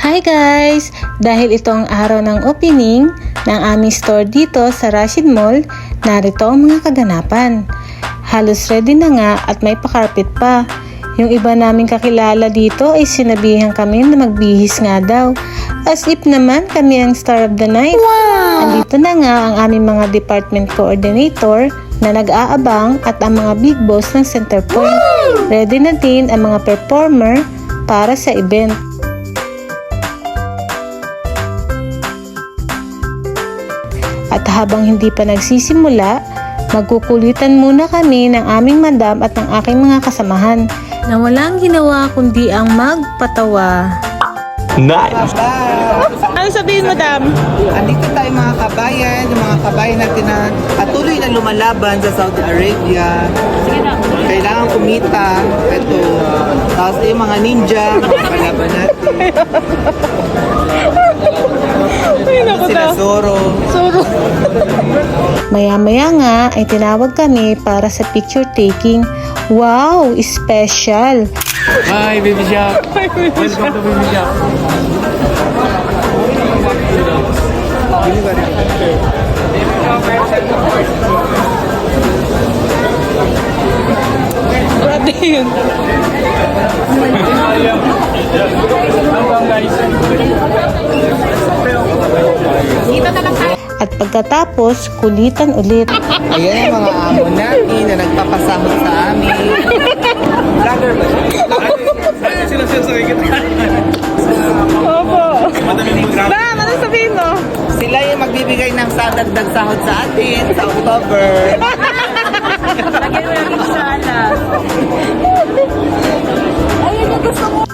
Hi guys! Dahil ito ang araw ng opening ng aming store dito sa Rashid Mall, narito ang mga kaganapan. Halos ready na nga at may pa-carpet pa. Yung iba naming kakilala dito ay sinabihan kami na magbihis nga daw. As if naman kami ang star of the night. Wow! Andito na nga ang aming mga department coordinator na nag-aabang at ang mga big boss ng Centerpoint. Wow! Ready na din ang mga performer para sa event. At habang hindi pa nagsisimula, magkukulitan muna kami ng aming madam at ng aking mga kasamahan na walang ginawa kundi ang magpatawa. Nice! Ano sabihin, madam? Andito tayo mga kabayan, yung mga kabayan natin na patuloy na lumalaban sa Saudi Arabia. Kailangan kumita. Ito. Tapos yung mga ninja, mga kalaban natin. Sila Zoro. Maya-maya nga ay tinawag kami para sa picture taking. Wow! Special! Hi, Baby Shop! Welcome to Baby Shop! Grabe yun! At pagkatapos, kulitan ulit. Ayan ang mga amo natin na nagpapasahod sa amin. Vlogger ba siya? Sila sa kikita. Opo! Ma'am, ano sabihin mo? Sila yung magbibigay ng dagdag sahod sa atin sa October.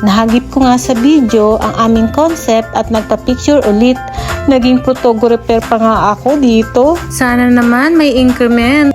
Nahagip ko nga sa video ang aming concept at nagpa-picture ulit. Naging photographer pa nga ako dito. Sana naman may increment.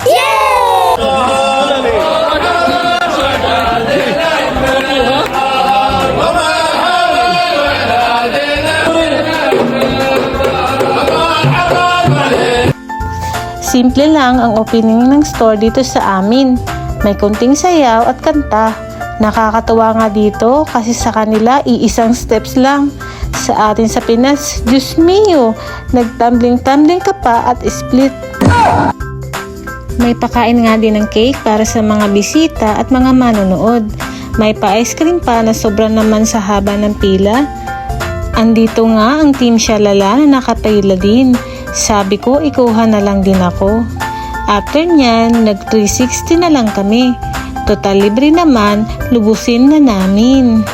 Simple lang ang opening ng store dito sa amin. May kunting sayaw at kanta. Nakakatawa nga dito kasi sa kanila iisang steps lang. Sa atin sa Pinas, Diyos mio, nagtumbling-tumbling ka pa at split. May pakain nga din ng cake para sa mga bisita at mga manonood. May pa-ice cream pa na sobra naman sa haba ng pila. Andito nga ang team Shalala na nakapila din. Sabi ko, ikuha na lang din ako. After nyan, nag 360 na lang kami. Total libre naman, lubusin na namin.